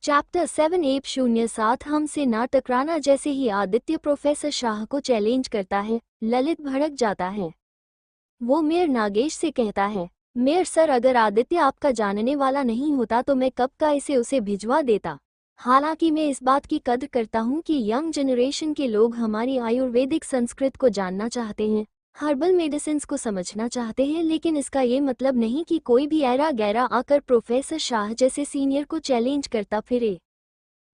Chapter 7 हमसे ना टकराना। जैसे ही आदित्य प्रोफेसर शाह को चैलेंज करता है, ललित भड़क जाता है। वो मेयर नागेश से कहता है, मेयर सर, अगर आदित्य आपका जानने वाला नहीं होता तो मैं कब का इसे उसे भिजवा देता। हालांकि मैं इस बात की कद्र करता हूँ कि यंग जनरेशन के लोग हमारी आयुर्वेदिक संस्कृत को जानना चाहते हैं, हर्बल मेडिसिन को समझना चाहते हैं, लेकिन इसका ये मतलब नहीं कि कोई भी ऐरा गैरा आकर प्रोफेसर शाह जैसे सीनियर को चैलेंज करता फिरे।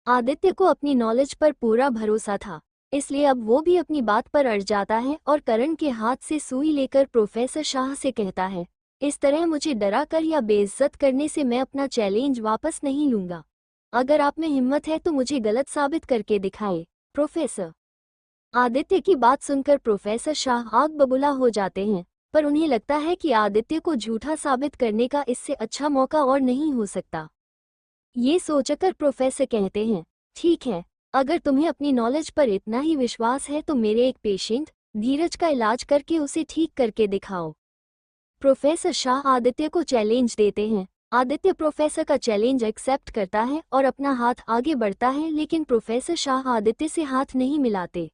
आदित्य को अपनी नॉलेज पर पूरा भरोसा था, इसलिए अब वो भी अपनी बात पर अड़ जाता है और करण के हाथ से सुई लेकर प्रोफेसर शाह से कहता है, इस तरह मुझे डरा कर या बेइज्जत करने से मैं अपना चैलेंज वापस नहीं लूंगा। अगर आप में हिम्मत है तो मुझे गलत साबित करके दिखाए, प्रोफेसर। आदित्य की बात सुनकर प्रोफेसर शाह आग बबूला हो जाते हैं, पर उन्हें लगता है कि आदित्य को झूठा साबित करने का इससे अच्छा मौका और नहीं हो सकता। ये सोचकर प्रोफेसर कहते हैं, ठीक है, अगर तुम्हें अपनी नॉलेज पर इतना ही विश्वास है तो मेरे एक पेशेंट धीरज का इलाज करके उसे ठीक करके दिखाओ। प्रोफेसर शाह आदित्य को चैलेंज देते हैं। आदित्य प्रोफेसर का चैलेंज एक्सेप्ट करता है और अपना हाथ आगे बढ़ता है, लेकिन प्रोफेसर शाह आदित्य से हाथ नहीं मिलाते।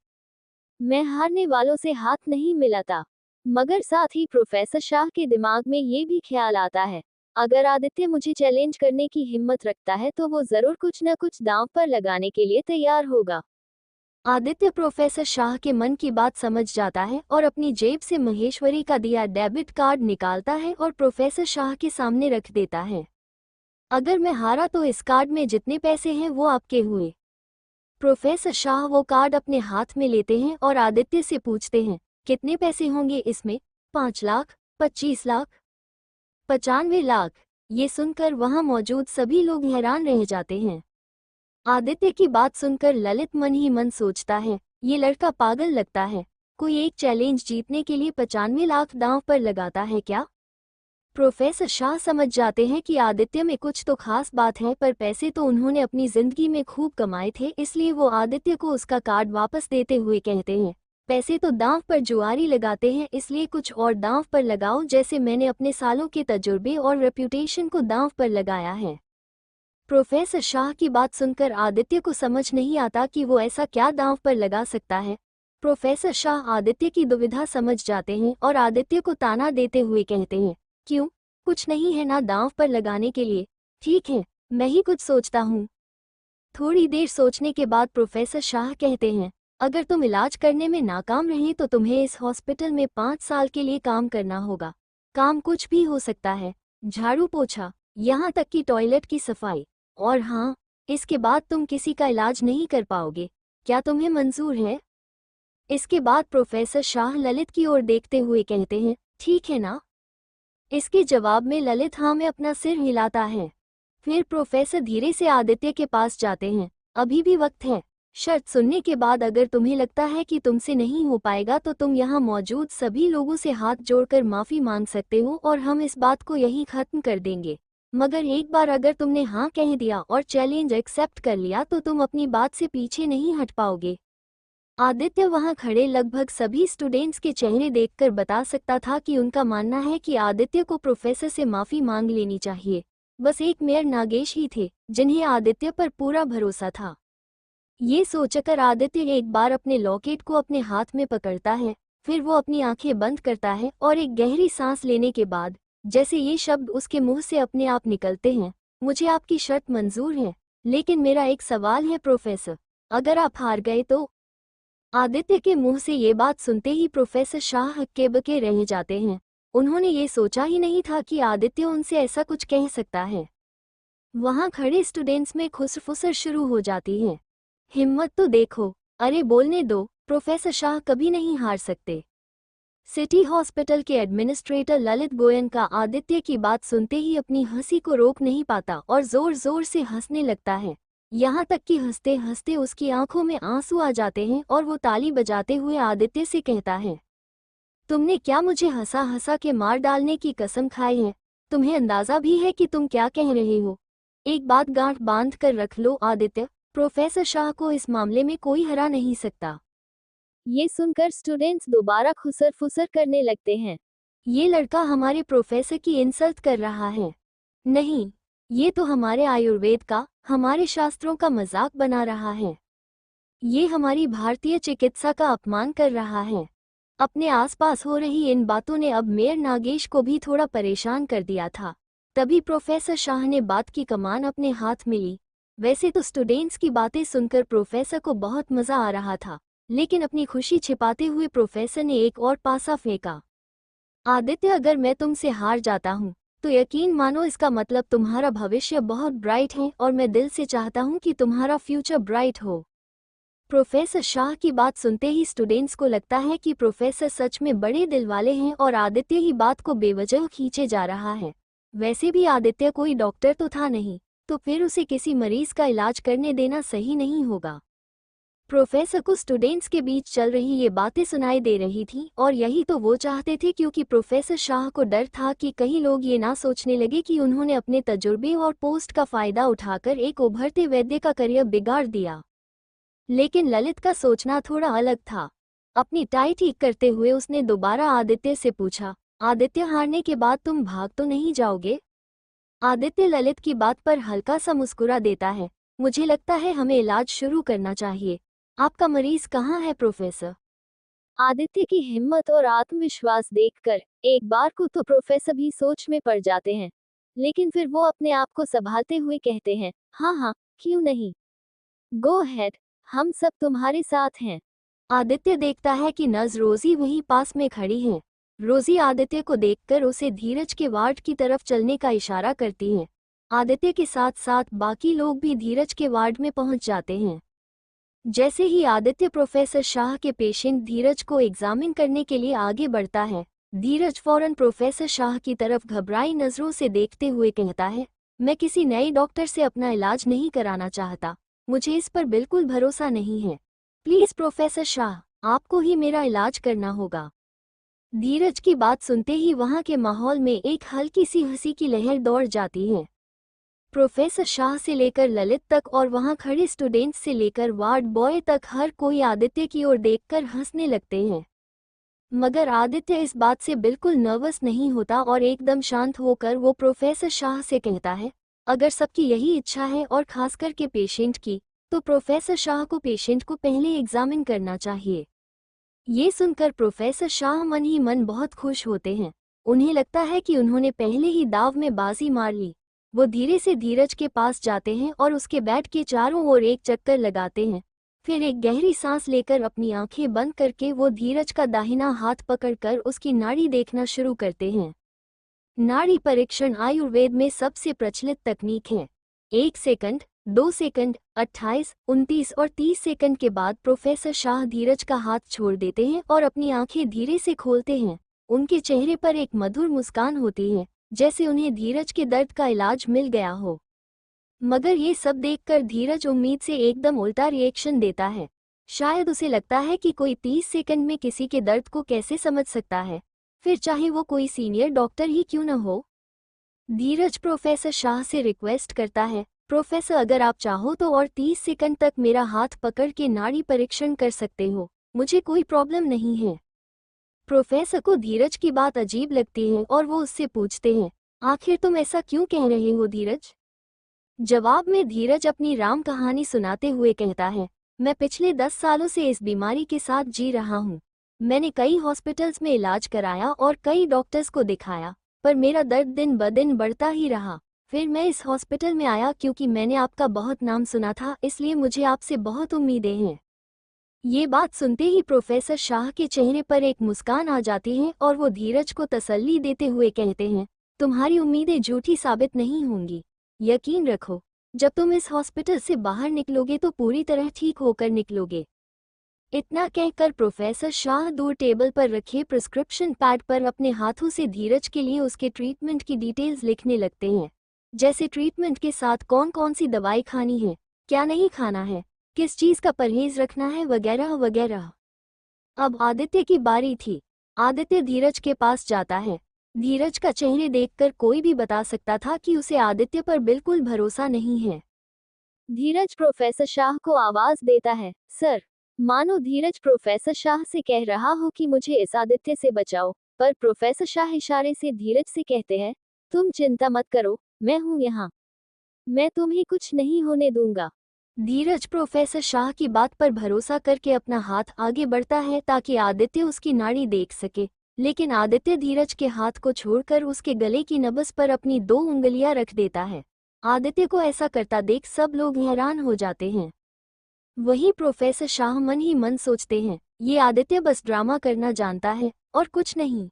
मैं हारने वालों से हाथ नहीं मिलाता। मगर साथ ही प्रोफेसर शाह के दिमाग में ये भी ख्याल आता है, अगर आदित्य मुझे चैलेंज करने की हिम्मत रखता है तो वो जरूर कुछ न कुछ दांव पर लगाने के लिए तैयार होगा। आदित्य प्रोफेसर शाह के मन की बात समझ जाता है और अपनी जेब से महेश्वरी का दिया डेबिट कार्ड निकालता है और प्रोफेसर शाह के सामने रख देता है। अगर मैं हारा तो इस कार्ड में जितने पैसे हैं वो आपके हुए। प्रोफेसर शाह वो कार्ड अपने हाथ में लेते हैं और आदित्य से पूछते हैं, कितने पैसे होंगे इसमें? 5 लाख, 25 लाख, 95 लाख। ये सुनकर वहां मौजूद सभी लोग हैरान रह जाते हैं। आदित्य की बात सुनकर ललित मन ही मन सोचता है, ये लड़का पागल लगता है, कोई एक चैलेंज जीतने के लिए 95 लाख दांव पर लगाता है क्या? प्रोफेसर शाह समझ जाते हैं कि आदित्य में कुछ तो खास बात है, पर पैसे तो उन्होंने अपनी जिंदगी में खूब कमाए थे, इसलिए वो आदित्य को उसका कार्ड वापस देते हुए कहते हैं, पैसे तो दांव पर जुआरी लगाते हैं, इसलिए कुछ और दांव पर लगाओ, जैसे मैंने अपने सालों के तजुर्बे और रेप्यूटेशन को दांव पर लगाया है। प्रोफेसर शाह की बात सुनकर आदित्य को समझ नहीं आता कि वो ऐसा क्या दांव पर लगा सकता है। प्रोफेसर शाह आदित्य की दुविधा समझ जाते हैं और आदित्य को ताना देते हुए कहते हैं, क्यों, कुछ नहीं है ना दांव पर लगाने के लिए? ठीक है, मैं ही कुछ सोचता हूँ। थोड़ी देर सोचने के बाद प्रोफेसर शाह कहते हैं, अगर तुम इलाज करने में नाकाम रहे तो तुम्हें इस हॉस्पिटल में 5 साल के लिए काम करना होगा। काम कुछ भी हो सकता है, झाड़ू पोछा, यहाँ तक कि टॉयलेट की सफाई। और हाँ, इसके बाद तुम किसी का इलाज नहीं कर पाओगे। क्या तुम्हें मंजूर है? इसके बाद प्रोफेसर शाह ललित की ओर देखते हुए कहते हैं, ठीक है ना? इसके जवाब में ललित हाँ में अपना सिर हिलाता है। फिर प्रोफेसर धीरे से आदित्य के पास जाते हैं, अभी भी वक्त है। शर्त सुनने के बाद अगर तुम्हें लगता है कि तुमसे नहीं हो पाएगा तो तुम यहाँ मौजूद सभी लोगों से हाथ जोड़कर माफी मांग सकते हो और हम इस बात को यहीं खत्म कर देंगे। मगर एक बार अगर तुमने हाँ कह दिया और चैलेंज एक्सेप्ट कर लिया तो तुम अपनी बात से पीछे नहीं हट पाओगे। आदित्य वहां खड़े लगभग सभी स्टूडेंट्स के चेहरे देखकर बता सकता था कि उनका मानना है कि आदित्य को प्रोफेसर से माफी मांग लेनी चाहिए। बस एक मेयर नागेश ही थे जिन्हें आदित्य पर पूरा भरोसा था। ये सोचकर आदित्य एक बार अपने लॉकेट को अपने हाथ में पकड़ता है, फिर वो अपनी आंखें बंद करता है और एक गहरी सांस लेने के बाद जैसे ये शब्द उसके मुंह से अपने आप निकलते हैं, मुझे आपकी शर्त मंजूर है, लेकिन मेरा एक सवाल है प्रोफेसर, अगर आप हार गए तो? आदित्य के मुंह से ये बात सुनते ही प्रोफेसर शाह हक्के-बक्के रह जाते हैं। उन्होंने ये सोचा ही नहीं था कि आदित्य उनसे ऐसा कुछ कह सकता है। वहां खड़े स्टूडेंट्स में खुसफुसर शुरू हो जाती है। हिम्मत तो देखो, अरे बोलने दो, प्रोफेसर शाह कभी नहीं हार सकते। सिटी हॉस्पिटल के एडमिनिस्ट्रेटर ललित गोयन का आदित्य की बात सुनते ही अपनी हंसी को रोक नहीं पाता और जोर जोर से हंसने लगता है। यहाँ तक कि हंसते हंसते उसकी आंखों में आंसू आ जाते हैं और वो ताली बजाते हुए आदित्य से कहता है, तुमने क्या मुझे हंसा हंसा के मार डालने की कसम खाई है? तुम्हें अंदाजा भी है कि तुम क्या कह रहे हो? एक बात गांठ बांध कर रख लो आदित्य, प्रोफेसर शाह को इस मामले में कोई हरा नहीं सकता। ये सुनकर स्टूडेंट्स दोबारा खुसर फुसर करने लगते हैं। ये लड़का हमारे प्रोफेसर की इंसल्ट कर रहा है। नहीं, ये तो हमारे आयुर्वेद का, हमारे शास्त्रों का मजाक बना रहा है। ये हमारी भारतीय चिकित्सा का अपमान कर रहा है। अपने आसपास हो रही इन बातों ने अब मेयर नागेश को भी थोड़ा परेशान कर दिया था। तभी प्रोफेसर शाह ने बात की कमान अपने हाथ में ली। वैसे तो स्टूडेंट्स की बातें सुनकर प्रोफेसर को बहुत मजा आ रहा था, लेकिन अपनी खुशी छिपाते हुए प्रोफेसर ने एक और पासा फेंका। आदित्य, अगर मैं तुमसे हार जाता हूँ तो यकीन मानो इसका मतलब तुम्हारा भविष्य बहुत ब्राइट है और मैं दिल से चाहता हूँ कि तुम्हारा फ्यूचर ब्राइट हो। प्रोफेसर शाह की बात सुनते ही स्टूडेंट्स को लगता है कि प्रोफेसर सच में बड़े दिल वाले हैं और आदित्य ही बात को बेवजह खींचे जा रहा है। वैसे भी आदित्य कोई डॉक्टर तो था नहीं, तो फिर उसे किसी मरीज का इलाज करने देना सही नहीं होगा। प्रोफेसर को स्टूडेंट्स के बीच चल रही ये बातें सुनाई दे रही थी और यही तो वो चाहते थे, क्योंकि प्रोफेसर शाह को डर था कि कहीं लोग ये ना सोचने लगे कि उन्होंने अपने तजुर्बे और पोस्ट का फायदा उठाकर एक उभरते वैद्य का करियर बिगाड़ दिया। लेकिन ललित का सोचना थोड़ा अलग था। अपनी टाई ठीक करते हुए उसने दोबारा आदित्य से पूछा, आदित्य, हारने के बाद तुम भाग तो नहीं जाओगे? आदित्य ललित की बात पर हल्का सा मुस्कुरा देता है। मुझे लगता है हमें इलाज शुरू करना चाहिए। आपका मरीज कहाँ है प्रोफेसर? आदित्य की हिम्मत और आत्मविश्वास देखकर एक बार को तो प्रोफेसर भी सोच में पड़ जाते हैं, लेकिन फिर वो अपने आप को संभालते हुए कहते हैं, हाँ हाँ, क्यों नहीं, गो हेड, हम सब तुम्हारे साथ हैं। आदित्य देखता है कि नज रोजी वहीं पास में खड़ी है। रोजी आदित्य को देखकर उसे धीरज के वार्ड की तरफ चलने का इशारा करती है। आदित्य के साथ साथ बाकी लोग भी धीरज के वार्ड में पहुंच जाते हैं। जैसे ही आदित्य प्रोफेसर शाह के पेशेंट धीरज को एग्जामिन करने के लिए आगे बढ़ता है, धीरज फौरन प्रोफेसर शाह की तरफ घबराई नजरों से देखते हुए कहता है, मैं किसी नए डॉक्टर से अपना इलाज नहीं कराना चाहता। मुझे इस पर बिल्कुल भरोसा नहीं है। प्लीज प्रोफेसर शाह, आपको ही मेरा इलाज करना होगा। धीरज की बात सुनते ही वहां के माहौल में एक हल्की सी हंसी की लहर दौड़ जाती है। प्रोफेसर शाह से लेकर ललित तक और वहां खड़े स्टूडेंट्स से लेकर वार्ड बॉय तक हर कोई आदित्य की ओर देखकर हंसने लगते हैं। मगर आदित्य इस बात से बिल्कुल नर्वस नहीं होता और एकदम शांत होकर वो प्रोफेसर शाह से कहता है, अगर सबकी यही इच्छा है और खासकर के पेशेंट की, तो प्रोफेसर शाह को पेशेंट को पहले एग्जामिन करना चाहिए। ये सुनकर प्रोफेसर शाह मन ही मन बहुत खुश होते हैं। उन्हें लगता है कि उन्होंने पहले ही दाव में बाजी मार ली। वो धीरे से धीरज के पास जाते हैं और उसके बेड के चारों ओर एक चक्कर लगाते हैं। फिर एक गहरी सांस लेकर अपनी आंखें बंद करके वो धीरज का दाहिना हाथ पकड़कर उसकी नाड़ी देखना शुरू करते हैं। नाड़ी परीक्षण आयुर्वेद में सबसे प्रचलित तकनीक है। 1 सेकंड, 2 सेकंड, 28, 29 और 30 सेकंड के बाद प्रोफेसर शाह धीरज का हाथ छोड़ देते हैं और अपनी आंखें धीरे से खोलते हैं। उनके चेहरे पर एक मधुर मुस्कान होती है, जैसे उन्हें धीरज के दर्द का इलाज मिल गया हो। मगर ये सब देखकर धीरज उम्मीद से एकदम उल्टा रिएक्शन देता है। शायद उसे लगता है कि कोई 30 सेकंड में किसी के दर्द को कैसे समझ सकता है, फिर चाहे वो कोई सीनियर डॉक्टर ही क्यों न हो। धीरज प्रोफेसर शाह से रिक्वेस्ट करता है, प्रोफेसर, अगर आप चाहो तो और 30 सेकंड तक मेरा हाथ पकड़ के नाड़ी परीक्षण कर सकते हो, मुझे कोई प्रॉब्लम नहीं है। प्रोफेसर को धीरज की बात अजीब लगती है और वो उससे पूछते हैं, आखिर तुम ऐसा क्यों कह रहे हो धीरज? जवाब में धीरज अपनी राम कहानी सुनाते हुए कहता है, मैं पिछले 10 सालों से इस बीमारी के साथ जी रहा हूँ। मैंने कई हॉस्पिटल्स में इलाज कराया और कई डॉक्टर्स को दिखाया, पर मेरा दर्द दिन ब दिन बढ़ता ही रहा। फिर मैं इस हॉस्पिटल में आया क्योंकि मैंने आपका बहुत नाम सुना था, इसलिए मुझे आपसे बहुत उम्मीदें हैं। ये बात सुनते ही प्रोफेसर शाह के चेहरे पर एक मुस्कान आ जाती है और वो धीरज को तसल्ली देते हुए कहते हैं, तुम्हारी उम्मीदें झूठी साबित नहीं होंगी। यकीन रखो, जब तुम इस हॉस्पिटल से बाहर निकलोगे तो पूरी तरह ठीक होकर निकलोगे। इतना कहकर प्रोफेसर शाह दूर टेबल पर रखे प्रिस्क्रिप्शन पैड पर अपने हाथों से धीरज के लिए उसके ट्रीटमेंट की डिटेल्स लिखने लगते हैं, जैसे ट्रीटमेंट के साथ कौन कौन सी दवाई खानी है, क्या नहीं खाना है, किस चीज का परहेज रखना है, वगैरह वगैरह। अब आदित्य की बारी थी। आदित्य धीरज के पास जाता है। धीरज का चेहरे देखकर कोई भी बता सकता था कि उसे आदित्य पर बिल्कुल भरोसा नहीं है। धीरज प्रोफेसर शाह को आवाज देता है, सर। मानो धीरज प्रोफेसर शाह से कह रहा हो कि मुझे इस आदित्य से बचाओ, पर प्रोफेसर शाह इशारे से धीरज से कहते हैं, तुम चिंता मत करो, मैं हूं यहाँ। मैं तुम्हें कुछ नहीं होने दूंगा। धीरज प्रोफेसर शाह की बात पर भरोसा करके अपना हाथ आगे बढ़ता है ताकि आदित्य उसकी नाड़ी देख सके, लेकिन आदित्य धीरज के हाथ को छोड़कर उसके गले की नब्ज पर अपनी 2 उंगलियां रख देता है। आदित्य को ऐसा करता देख सब लोग हैरान हो जाते हैं। वहीं प्रोफेसर शाह मन ही मन सोचते हैं, ये आदित्य बस ड्रामा करना जानता है और कुछ नहीं।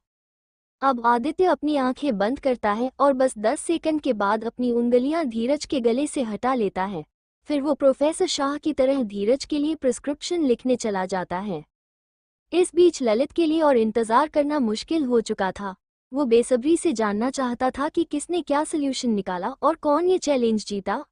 अब आदित्य अपनी आंखें बंद करता है और बस 10 सेकंड के बाद अपनी उंगलियां धीरज के गले से हटा लेता है। फिर वो प्रोफेसर शाह की तरह धीरज के लिए प्रिस्क्रिप्शन लिखने चला जाता है। इस बीच ललित के लिए और इंतजार करना मुश्किल हो चुका था। वो बेसब्री से जानना चाहता था कि किसने क्या सल्यूशन निकाला और कौन ये चैलेंज जीता।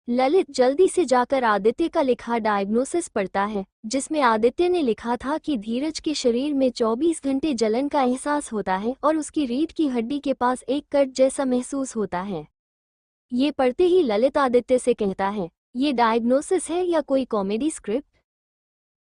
ललित जल्दी से जाकर आदित्य का लिखा डायग्नोसिस पढ़ता है, जिसमें आदित्य ने लिखा था कि धीरज के शरीर में 24 घंटे जलन का एहसास होता है और उसकी रीढ़ की हड्डी के पास एक कट जैसा महसूस होता है। ये पढ़ते ही ललित आदित्य से कहता है, ये डायग्नोसिस है या कोई कॉमेडी स्क्रिप्ट?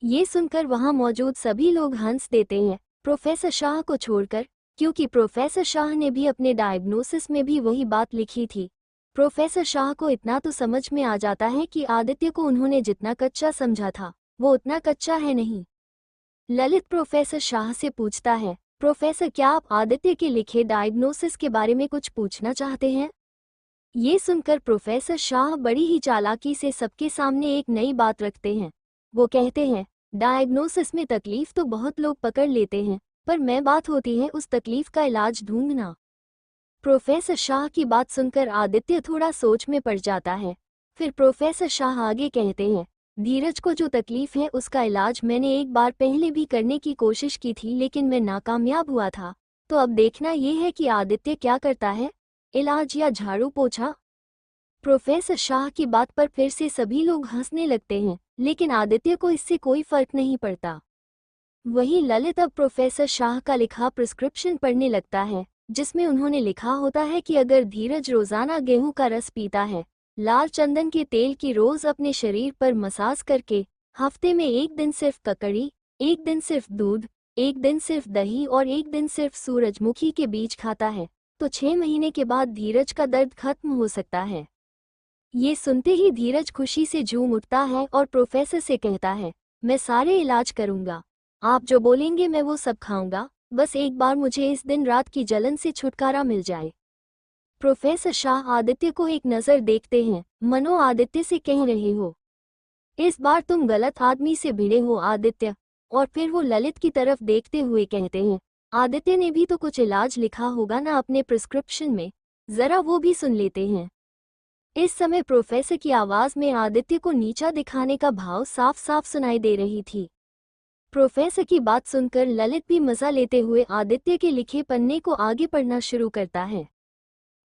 ये सुनकर वहां मौजूद सभी लोग हंस देते हैं, प्रोफेसर शाह को छोड़कर, क्योंकि प्रोफेसर शाह ने भी अपने डायग्नोसिस में भी वही बात लिखी थी। प्रोफेसर शाह को इतना तो समझ में आ जाता है कि आदित्य को उन्होंने जितना कच्चा समझा था वो उतना कच्चा है नहीं। ललित प्रोफेसर शाह से पूछता है, प्रोफेसर क्या आप आदित्य के लिखे डायग्नोसिस के बारे में कुछ पूछना चाहते हैं? ये सुनकर प्रोफेसर शाह बड़ी ही चालाकी से सबके सामने एक नई बात रखते हैं। वो कहते हैं, डायग्नोसिस में तकलीफ तो बहुत लोग पकड़ लेते हैं, पर मैं बात होती है उस तकलीफ का इलाज ढूंढना। प्रोफेसर शाह की बात सुनकर आदित्य थोड़ा सोच में पड़ जाता है। फिर प्रोफेसर शाह आगे कहते हैं, धीरज को जो तकलीफ है उसका इलाज मैंने एक बार पहले भी करने की कोशिश की थी लेकिन मैं नाकामयाब हुआ था। तो अब देखना ये है कि आदित्य क्या करता है, इलाज या झाड़ू पोछा। प्रोफेसर शाह की बात पर फिर से सभी लोग हंसने लगते हैं, लेकिन आदित्य को इससे कोई फर्क नहीं पड़ता। वहीं ललित अब प्रोफेसर शाह का लिखा प्रिस्क्रिप्शन पढ़ने लगता है, जिसमें उन्होंने लिखा होता है कि अगर धीरज रोजाना गेहूं का रस पीता है, लाल चंदन के तेल की रोज अपने शरीर पर मसाज करके, हफ्ते में एक दिन सिर्फ ककड़ी, एक दिन सिर्फ दूध, एक दिन सिर्फ दही और एक दिन सिर्फ सूरजमुखी के बीज खाता है, तो 6 महीने के बाद धीरज का दर्द खत्म हो सकता है। ये सुनते ही धीरज खुशी से झूम उठता है और प्रोफेसर से कहता है, मैं सारे इलाज करूंगा, आप जो बोलेंगे मैं वो सब खाऊंगा, बस एक बार मुझे इस दिन रात की जलन से छुटकारा मिल जाए। प्रोफेसर शाह आदित्य को एक नज़र देखते हैं, मनो आदित्य से कह रहे हो, इस बार तुम गलत आदमी से भिड़े हो आदित्य। और फिर वो ललित की तरफ देखते हुए कहते हैं, आदित्य ने भी तो कुछ इलाज लिखा होगा ना अपने प्रिस्क्रिप्शन में, जरा वो भी सुन लेते हैं। इस समय प्रोफेसर की आवाज में आदित्य को नीचा दिखाने का भाव साफ साफ सुनाई दे रही थी। प्रोफेसर की बात सुनकर ललित भी मजा लेते हुए आदित्य के लिखे पन्ने को आगे पढ़ना शुरू करता है।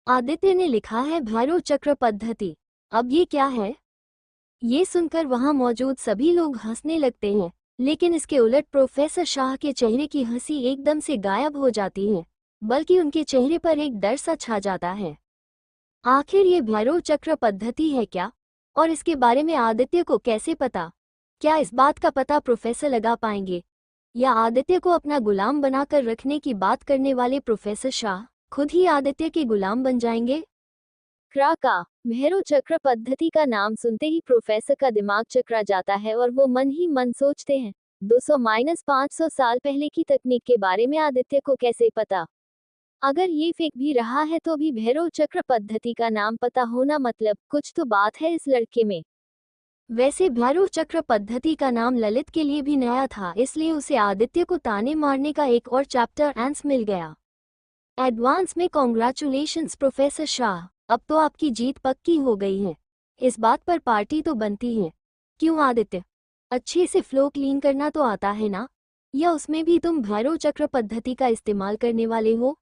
आदित्य ने लिखा है भैरव चक्र पद्धति। अब ये क्या है? ये सुनकर वहां मौजूद सभी लोग हंसने लगते हैं, लेकिन इसके उलट प्रोफेसर शाह के चेहरे की हंसी एकदम से गायब हो जाती है, बल्कि उनके चेहरे पर एक डर सा छा जाता है। आखिर ये भैरव चक्र पद्धति है क्या? और इसके बारे में आदित्य को कैसे पता? क्या इस बात का पता प्रोफेसर लगा पाएंगे, या आदित्य को अपना गुलाम बनाकर रखने की बात करने वाले प्रोफेसर शाह खुद ही आदित्य के गुलाम बन जाएंगे? क्राका भैरव चक्र पद्धति का नाम सुनते ही प्रोफेसर का दिमाग चकरा जाता है और वो मन ही मन सोचते हैं, 200-500 साल पहले की तकनीक के बारे में आदित्य को कैसे पता? अगर ये फेक भी रहा है तो भी भैरव चक्र पद्धति का नाम पता होना मतलब कुछ तो बात है इस लड़के में। वैसे भैरव चक्र पद्धति का नाम ललित के लिए भी नया था, इसलिए उसे आदित्य को ताने मारने का एक और चैप्टर आंस मिल गया। एडवांस में कॉन्ग्रेचुलेशंस प्रोफेसर शाह, अब तो आपकी जीत पक्की हो गई है। इस बात पर पार्टी तो बनती है। क्यों आदित्य, अच्छे से फ्लो क्लीन करना तो आता है ना? या उसमें भी तुम भैरव चक्र पद्धति का इस्तेमाल करने वाले हो?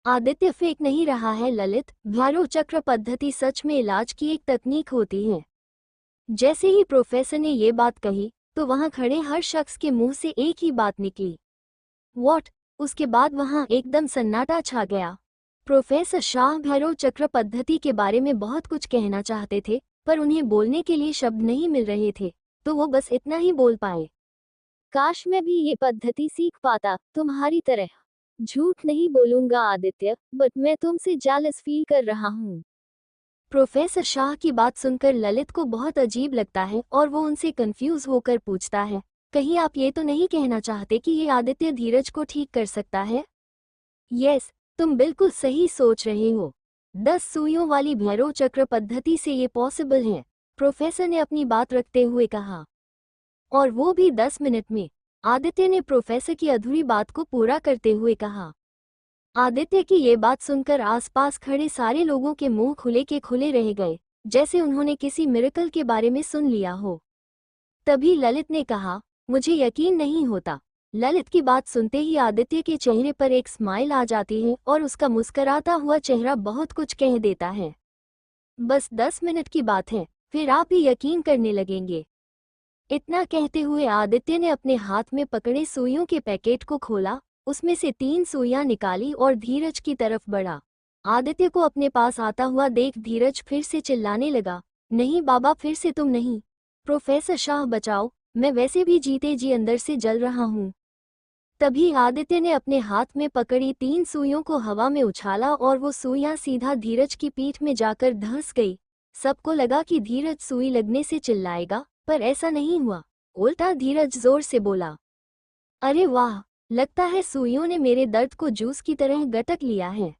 आदित्य फेक नहीं रहा है ललित, भैरव चक्र पद्धति सच में इलाज की एक तकनीक होती है। जैसे ही प्रोफेसर ने ये बात कही तो वहां खड़े हर शख्स के मुंह से एक ही बात निकली, व्हाट? उसके बाद वहां एकदम सन्नाटा छा गया। प्रोफेसर शाह भैरव चक्र पद्धति के बारे में बहुत कुछ कहना चाहते थे, पर उन्हें बोलने के लिए शब्द नहीं मिल रहे थे, तो वो बस इतना ही बोल पाए, काश मैं भी ये पद्धति सीख पाता तुम्हारी तरह। झूठ नहीं बोलूंगा आदित्य, बट मैं तुमसे जेलस फील कर रहा हूँ। प्रोफेसर शाह की बात सुनकर ललित को बहुत अजीब लगता है और वो उनसे कंफ्यूज होकर पूछता है, कहीं आप ये तो नहीं कहना चाहते कि ये आदित्य धीरज को ठीक कर सकता है? यस, तुम बिल्कुल सही सोच रहे हो। 10 सुइयों वाली भैरव चक्र पद्धति से ये पॉसिबल है, प्रोफेसर ने अपनी बात रखते हुए कहा। और वो भी 10 मिनट में, आदित्य ने प्रोफेसर की अधूरी बात को पूरा करते हुए कहा। आदित्य की ये बात सुनकर आसपास खड़े सारे लोगों के मुंह खुले के खुले रह गए, जैसे उन्होंने किसी मिरेकल के बारे में सुन लिया हो। तभी ललित ने कहा, मुझे यकीन नहीं होता। ललित की बात सुनते ही आदित्य के चेहरे पर एक स्माइल आ जाती है और उसका मुस्कुराता हुआ चेहरा बहुत कुछ कह देता है। बस 10 मिनट की बात है, फिर आप ही यकीन करने लगेंगे। इतना कहते हुए आदित्य ने अपने हाथ में पकड़े सुइयों के पैकेट को खोला, उसमें से 3 सुइयां निकाली और धीरज की तरफ बढ़ा। आदित्य को अपने पास आता हुआ देख धीरज फिर से चिल्लाने लगा, नहीं बाबा, फिर से तुम नहीं। प्रोफेसर शाह बचाओ, मैं वैसे भी जीते जी अंदर से जल रहा हूँ। तभी आदित्य ने अपने हाथ में पकड़ी 3 सुइयों को हवा में उछाला और वो सुइयां सीधा धीरज की पीठ में जाकर धंस गई। सबको लगा कि धीरज सुई लगने से चिल्लाएगा, पर ऐसा नहीं हुआ। उल्टा धीरज जोर से बोला, अरे वाह, लगता है सुइयों ने मेरे दर्द को जूस की तरह गटक लिया है।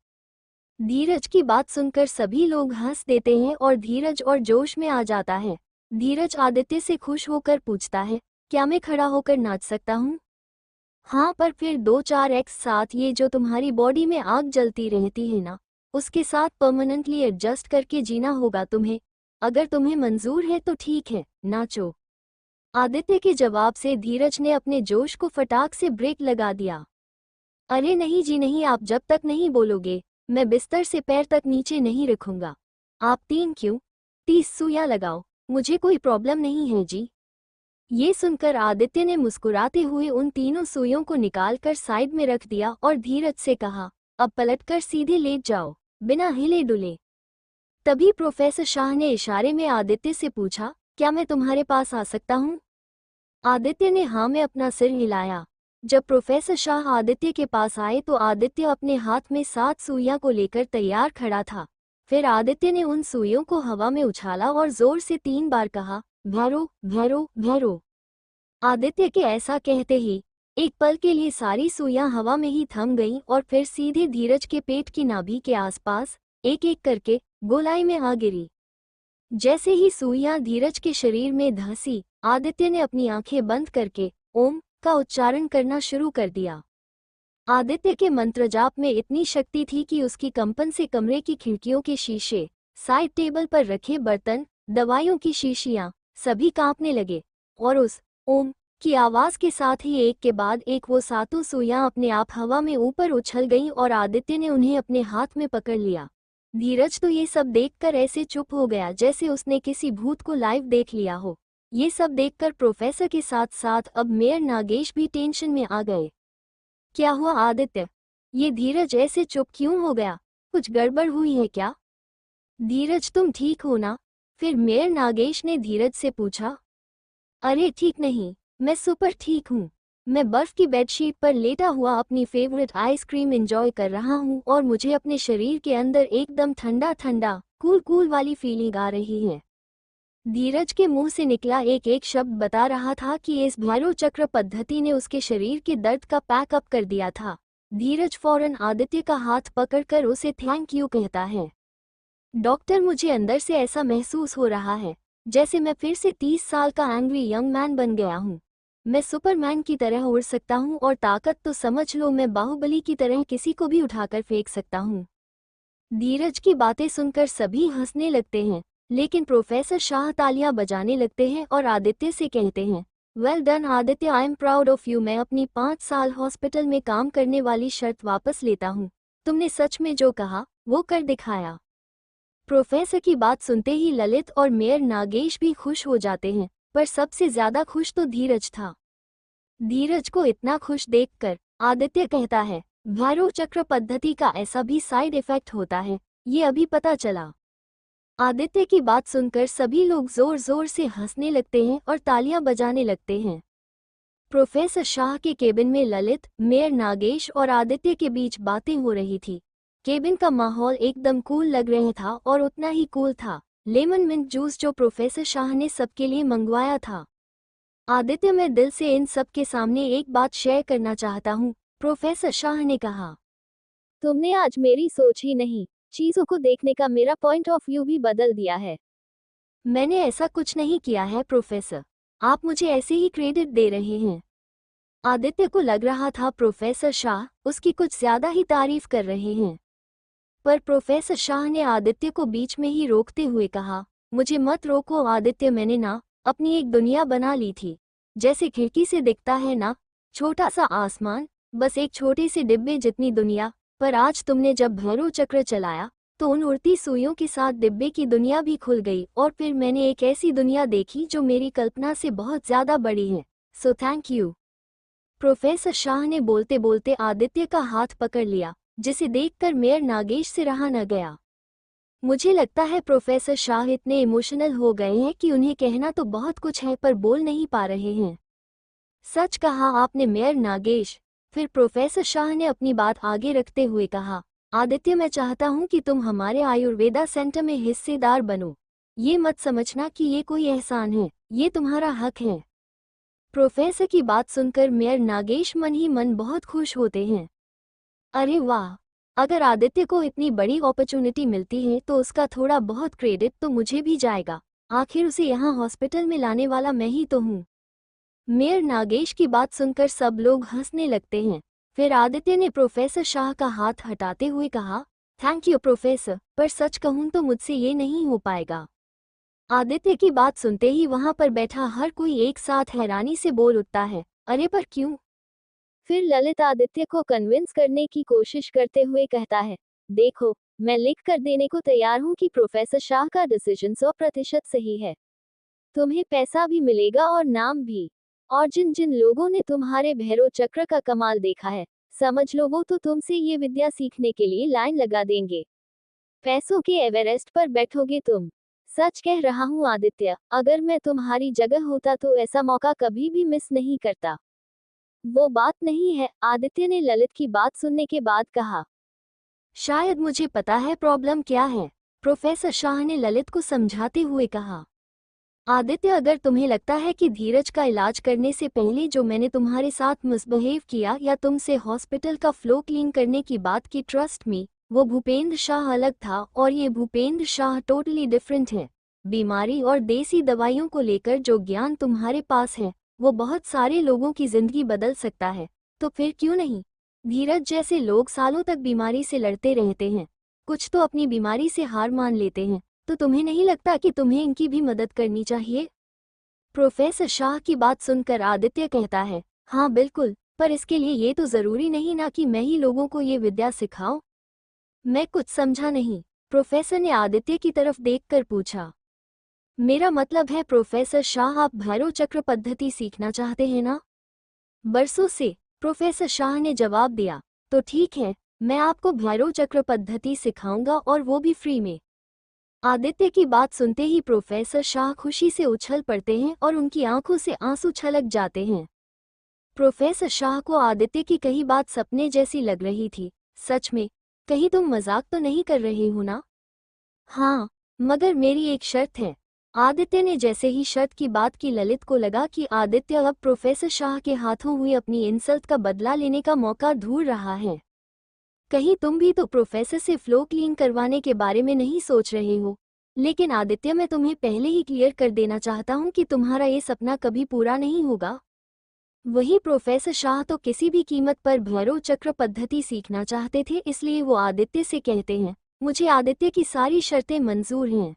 धीरज की बात सुनकर सभी लोग हंस देते हैं और धीरज और जोश में आ जाता है। धीरज आदित्य से खुश होकर पूछता है, क्या मैं खड़ा होकर नाच सकता हूँ? हाँ, पर फिर 2-4 साथ ये जो तुम्हारी बॉडी में आग जलती रहती है ना, उसके साथ परमानेंटली एडजस्ट करके जीना होगा तुम्हें। अगर तुम्हें मंजूर है तो ठीक है, नाचो। आदित्य के जवाब से धीरज ने अपने जोश को फटाक से ब्रेक लगा दिया। अरे नहीं जी नहीं, आप जब तक नहीं बोलोगे, मैं बिस्तर से पैर तक नीचे नहीं रखूंगा। आप 3 क्यों, 30 सुइयां लगाओ, मुझे कोई प्रॉब्लम नहीं है जी। ये सुनकर आदित्य ने मुस्कुराते हुए उन तीनों सुइयों को निकालकर साइड में रख दिया और धीरज से कहा, अब पलटकर सीधे लेट जाओ, बिना हिले डुले। तभी प्रोफेसर शाह ने इशारे में आदित्य से पूछा, क्या मैं तुम्हारे पास आ सकता हूँ? आदित्य ने हाँ में अपना सिर हिलाया। जब प्रोफेसर शाह आदित्य के पास आए तो आदित्य अपने हाथ में 7 सुइयां को लेकर तैयार खड़ा था। फिर आदित्य ने उन सुइयों को हवा में उछाला और जोर से 3 बार कहा, भैरो भैरो भैरो। आदित्य के ऐसा कहते ही एक पल के लिए सारी सुइयां हवा में ही थम गईं और फिर सीधे धीरज के पेट की नाभि के आसपास एक एक करके गोलाई में आ गिरी। जैसे ही सुइयां धीरज के शरीर में धंसी, आदित्य ने अपनी आंखें बंद करके ओम का उच्चारण करना शुरू कर दिया। आदित्य के मंत्र जाप में इतनी शक्ति थी कि उसकी कंपन से कमरे की खिड़कियों के शीशे, साइड टेबल पर रखे बर्तन, दवाइयों की शीशियां सभी कांपने लगे और उस ओम की आवाज के साथ ही एक के बाद एक वो 7 सुइयां अपने आप हवा में ऊपर उछल गईं और आदित्य ने उन्हें अपने हाथ में पकड़ लिया। धीरज तो ये सब देखकर ऐसे चुप हो गया जैसे उसने किसी भूत को लाइव देख लिया हो। ये सब देखकर प्रोफेसर के साथ साथ अब मेयर नागेश भी टेंशन में आ गए। क्या हुआ आदित्य, ये धीरज ऐसे चुप क्यों हो गया? कुछ गड़बड़ हुई है क्या? धीरज तुम ठीक हो ना? फिर मेयर नागेश ने धीरज से पूछा। अरे ठीक नहीं, मैं सुपर ठीक हूँ। मैं बर्फ की बेडशीट पर लेटा हुआ अपनी फेवरेट आइसक्रीम एंजॉय कर रहा हूँ और मुझे अपने शरीर के अंदर एकदम ठंडा ठंडा कूल कूल वाली फीलिंग आ रही है। धीरज के मुंह से निकला एक एक शब्द बता रहा था कि इस भैरव चक्र पद्धति ने उसके शरीर के दर्द का पैकअप कर दिया था। धीरज फौरन आदित्य का हाथ पकड़कर उसे थैंक यू कहता है। डॉक्टर, मुझे अंदर से ऐसा महसूस हो रहा है जैसे मैं फिर से 30 साल का एंग्री यंग मैन बन गया हूँ। मैं सुपरमैन की तरह उड़ सकता हूँ और ताकत तो समझ लो मैं बाहुबली की तरह किसी को भी उठाकर फेंक सकता हूँ। धीरज की बातें सुनकर सभी हंसने लगते हैं, लेकिन प्रोफेसर शाह तालियां बजाने लगते हैं और आदित्य से कहते हैं, well done Aditya, I am proud of you. मैं अपनी 5 साल हॉस्पिटल में काम करने वाली शर्त वापस लेता हूँ। तुमने सच में जो कहा वो कर दिखाया। प्रोफेसर की बात सुनते ही ललित और मेयर नागेश भी खुश हो जाते हैं, पर सबसे ज्यादा खुश तो धीरज था। धीरज को इतना खुश देखकर आदित्य कहता है, भैरव चक्र पद्धति का ऐसा भी साइड इफेक्ट होता है, ये अभी पता चला। आदित्य की बात सुनकर सभी लोग जोर जोर से हंसने लगते हैं और तालियां बजाने लगते हैं। प्रोफेसर शाह के केबिन में ललित, मेयर नागेश और आदित्य के बीच बातें हो रही थी केबिन का माहौल एकदम कूल लग रहा था और उतना ही कूल था लेमन मिंट जूस जो प्रोफेसर शाह ने सबके लिए मंगवाया था। आदित्य, मैं दिल से इन सब के सामने एक बात शेयर करना चाहता हूँ, प्रोफेसर शाह ने कहा। तुमने आज मेरी सोच ही नहीं, चीजों को देखने का मेरा पॉइंट ऑफ व्यू भी बदल दिया है। मैंने ऐसा कुछ नहीं किया है प्रोफेसर, आप मुझे ऐसे ही क्रेडिट दे रहे हैं। आदित्य को लग रहा था प्रोफेसर शाह उसकी कुछ ज्यादा ही तारीफ कर रहे हैं, पर प्रोफेसर शाह ने आदित्य को बीच में ही रोकते हुए कहा, मुझे मत रोको आदित्य, मैंने ना अपनी एक दुनिया बना ली थी, जैसे खिड़की से दिखता है ना छोटा सा आसमान, बस एक छोटे से डिब्बे जितनी दुनिया। पर आज तुमने जब भैरव चक्र चलाया तो उन उड़ती सुइयों के साथ डिब्बे की दुनिया भी खुल गई और फिर मैंने एक ऐसी दुनिया देखी जो मेरी कल्पना से बहुत ज्यादा बड़ी है। So thank you. Professor Shah ने बोलते बोलते आदित्य का हाथ पकड़ लिया, जिसे देखकर मेयर नागेश से रहा न गया। मुझे लगता है प्रोफेसर शाह इतने इमोशनल हो गए हैं कि उन्हें कहना तो बहुत कुछ है पर बोल नहीं पा रहे हैं। सच कहा आपने मेयर नागेश। फिर प्रोफेसर शाह ने अपनी बात आगे रखते हुए कहा, आदित्य, मैं चाहता हूं कि तुम हमारे आयुर्वेदा सेंटर में हिस्सेदार बनो। ये मत समझना कि ये कोई एहसान है, ये तुम्हारा हक है। प्रोफेसर की बात सुनकर मेयर नागेश मन ही मन बहुत खुश होते हैं। अरे वाह, अगर आदित्य को इतनी बड़ी अपॉर्चुनिटी मिलती है तो उसका थोड़ा बहुत क्रेडिट तो मुझे भी जाएगा, आखिर उसे यहाँ हॉस्पिटल में लाने वाला मैं ही तो हूँ। मेयर नागेश की बात सुनकर सब लोग हंसने लगते हैं। फिर आदित्य ने प्रोफेसर शाह का हाथ हटाते हुए कहा, थैंक यू प्रोफेसर, पर सच कहूँ तो मुझसे ये नहीं हो पाएगा। आदित्य की बात सुनते ही वहां पर बैठा हर कोई एक साथ हैरानी से बोल उठता है, अरे पर क्यों? फिर ललित आदित्य को कन्विंस करने की कोशिश करते हुए कहता है, देखो, मैं लिख कर देने को तैयार हूँ कि प्रोफेसर शाह का डिसीजन 100% सही है। तुम्हें पैसा भी मिलेगा और नाम भी। और जिन जिन लोगों ने तुम्हारे भैरव चक्र का कमाल देखा है, समझ लो वो तो तुमसे ये विद्या सीखने के लिए लाइन लगा देंगे। पैसों के एवरेस्ट पर बैठोगे तुम। सच कह रहा हूँ आदित्य, अगर मैं तुम्हारी जगह होता तो ऐसा मौका कभी भी मिस नहीं करता। वो बात नहीं है, आदित्य ने ललित की बात सुनने के बाद कहा। शायद मुझे पता है प्रॉब्लम क्या है, प्रोफेसर शाह ने ललित को समझाते हुए कहा। आदित्य, अगर तुम्हें लगता है कि धीरज का इलाज करने से पहले जो मैंने तुम्हारे साथ मिसबिहेव किया या तुमसे हॉस्पिटल का फ्लो क्लीन करने की बात की, ट्रस्ट मी, वो भूपेंद्र शाह अलग था और ये भूपेंद्र शाह टोटली डिफरेंट है। बीमारी और देसी दवाइयों को लेकर जो ज्ञान तुम्हारे पास है वो बहुत सारे लोगों की जिंदगी बदल सकता है, तो फिर क्यों नहीं? धीरज जैसे लोग सालों तक बीमारी से लड़ते रहते हैं, कुछ तो अपनी बीमारी से हार मान लेते हैं, तो तुम्हें नहीं लगता कि तुम्हें इनकी भी मदद करनी चाहिए? प्रोफेसर शाह की बात सुनकर आदित्य कहता है, हाँ बिल्कुल, पर इसके लिए ये तो जरूरी नहीं ना कि मैं ही लोगों को ये विद्या सिखाऊं। मैं कुछ समझा नहीं, प्रोफेसर ने आदित्य की तरफ देखकर पूछा। मेरा मतलब है प्रोफेसर शाह, आप भैरव चक्र पद्धति सीखना चाहते हैं ना? बरसों से, प्रोफेसर शाह ने जवाब दिया। तो ठीक है, मैं आपको भैरव चक्र पद्धति सिखाऊंगा और वो भी फ्री में। आदित्य की बात सुनते ही प्रोफेसर शाह खुशी से उछल पड़ते हैं और उनकी आंखों से आंसू छलक जाते हैं। प्रोफेसर शाह को आदित्य की कही बात सपने जैसी लग रही थी। सच में? कहीं तुम मजाक तो नहीं कर रहे हो ना? हाँ, मगर मेरी एक शर्त है। आदित्य ने जैसे ही शर्त की बात की, ललित को लगा कि आदित्य अब प्रोफेसर शाह के हाथों हुई अपनी इंसल्ट का बदला लेने का मौका ढूंढ रहा है। कहीं तुम भी तो प्रोफेसर से फ्लो क्लीन करवाने के बारे में नहीं सोच रहे हो? लेकिन आदित्य, मैं तुम्हें पहले ही क्लियर कर देना चाहता हूँ कि तुम्हारा ये सपना कभी पूरा नहीं होगा। वही प्रोफेसर शाह तो किसी भी कीमत पर भैरव चक्र पद्धति सीखना चाहते थे, इसलिए वो आदित्य से कहते हैं, मुझे आदित्य की सारी शर्तें मंजूर हैं।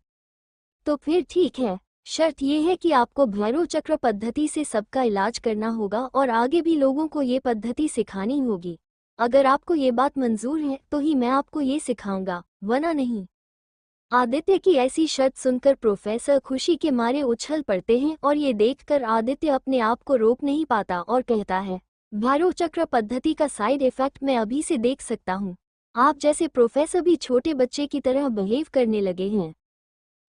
तो फिर ठीक है, शर्त ये है कि आपको भैरव चक्र पद्धति से सबका इलाज करना होगा और आगे भी लोगों को ये पद्धति सिखानी होगी। अगर आपको ये बात मंजूर है तो ही मैं आपको ये सिखाऊंगा, वरना नहीं। आदित्य की ऐसी शर्त सुनकर प्रोफेसर खुशी के मारे उछल पड़ते हैं और ये देखकर आदित्य अपने आप को रोक नहीं पाता और कहता है, भैरव चक्र पद्धति का साइड इफेक्ट मैं अभी से देख सकता हूँ। आप जैसे प्रोफेसर भी छोटे बच्चे की तरह बिहेव करने लगे हैं।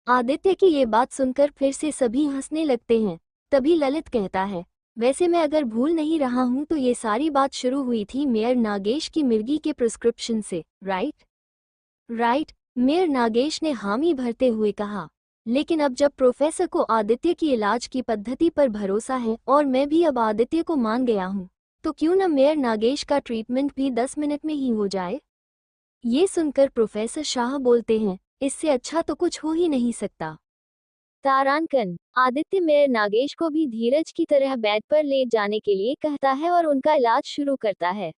आदित्य की ये बात सुनकर फिर से सभी हंसने लगते हैं। तभी ललित कहता है, वैसे मैं अगर भूल नहीं रहा हूँ तो ये सारी बात शुरू हुई थी मेयर नागेश की मिर्गी के प्रिस्क्रिप्शन से, राइट? राइट, मेयर नागेश ने हामी भरते हुए कहा। लेकिन अब जब प्रोफेसर को आदित्य की इलाज की पद्धति पर भरोसा है और मैं भी अब आदित्य को मान गया हूँ, तो क्यों न मेयर नागेश का ट्रीटमेंट भी 10 मिनट में ही हो जाए। ये सुनकर प्रोफेसर शाह बोलते हैं, इससे अच्छा तो कुछ हो ही नहीं सकता। तारांकन, आदित्य मेयर नागेश को भी धीरज की तरह बेड पर लेट जाने के लिए कहता है और उनका इलाज शुरू करता है।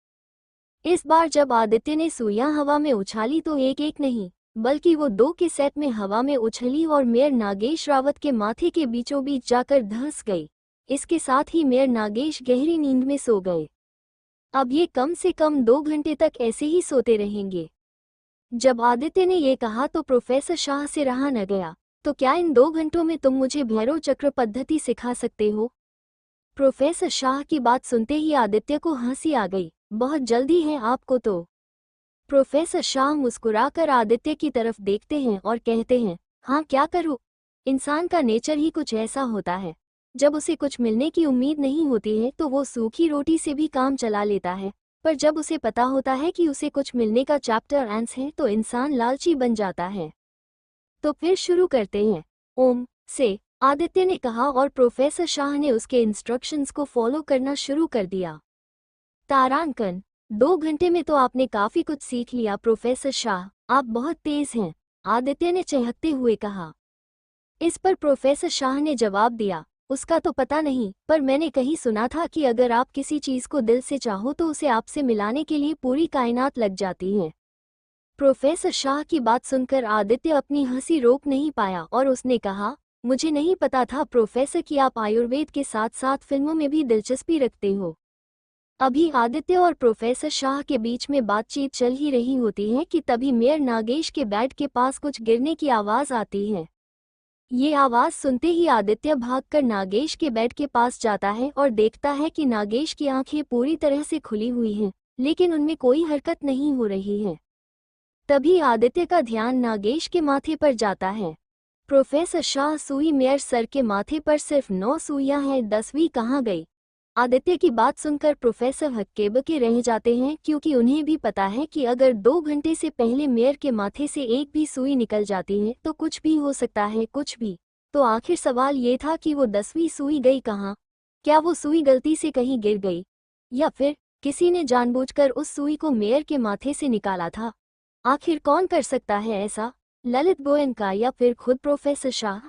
इस बार जब आदित्य ने सुइयां हवा में उछाली तो एक एक नहीं, बल्कि वो 2 के सेट में हवा में उछली और मेयर नागेश रावत के माथे के बीचों बीच जाकर धंस गई। इसके साथ ही मेयर नागेश गहरी नींद में सो गए। अब ये कम से कम 2 घंटे तक ऐसे ही सोते रहेंगे। जब आदित्य ने ये कहा तो प्रोफेसर शाह से रहा न गया, तो क्या इन 2 घंटों में तुम मुझे भैरव चक्र पद्धति सिखा सकते हो। प्रोफेसर शाह की बात सुनते ही आदित्य को हंसी आ गई। बहुत जल्दी है आपको तो। प्रोफेसर शाह मुस्कुराकर आदित्य की तरफ देखते हैं और कहते हैं, हाँ क्या करूँ, इंसान का नेचर ही कुछ ऐसा होता है। जब उसे कुछ मिलने की उम्मीद नहीं होती है तो वो सूखी रोटी से भी काम चला लेता है, पर जब उसे पता होता है कि उसे कुछ मिलने का चैप्टर एंड्स है तो इंसान लालची बन जाता है। तो फिर शुरू करते हैं। ओम से, आदित्य ने कहा और प्रोफेसर शाह ने उसके इंस्ट्रक्शंस को फॉलो करना शुरू कर दिया। तारांकन, 2 घंटे में तो आपने काफी कुछ सीख लिया प्रोफेसर शाह, आप बहुत तेज हैं, आदित्य ने चहकते हुए कहा। इस पर प्रोफेसर शाह ने जवाब दिया, उसका तो पता नहीं, पर मैंने कहीं सुना था कि अगर आप किसी चीज को दिल से चाहो तो उसे आपसे मिलाने के लिए पूरी कायनात लग जाती है। प्रोफेसर शाह की बात सुनकर आदित्य अपनी हंसी रोक नहीं पाया और उसने कहा, मुझे नहीं पता था प्रोफेसर कि आप आयुर्वेद के साथ साथ फिल्मों में भी दिलचस्पी रखते हो। अभी आदित्य और प्रोफेसर शाह के बीच में बातचीत चल ही रही होती है कि तभी मेयर नागेश के बेड के पास कुछ गिरने की आवाज आती है। ये आवाज सुनते ही आदित्य भागकर नागेश के बेड के पास जाता है और देखता है कि नागेश की आंखें पूरी तरह से खुली हुई हैं, लेकिन उनमें कोई हरकत नहीं हो रही है। तभी आदित्य का ध्यान नागेश के माथे पर जाता है। प्रोफेसर शाह, सुई मेयर सर के माथे पर सिर्फ 9 सुइयां हैं, 10वीं कहाँ गई। आदित्य की बात सुनकर प्रोफेसर हक्के-बक्के रह जाते हैं, क्योंकि उन्हें भी पता है कि अगर 2 घंटे से पहले मेयर के माथे से एक भी सुई निकल जाती है तो कुछ भी हो सकता है, कुछ भी। तो आखिर सवाल ये था कि वो 10वीं सुई गई कहाँ। क्या वो सुई गलती से कहीं गिर गई, या फिर किसी ने जानबूझकर उस सुई को मेयर के माथे से निकाला था। आखिर कौन कर सकता है ऐसा, ललित गोयनका या फिर खुद प्रोफेसर शाह।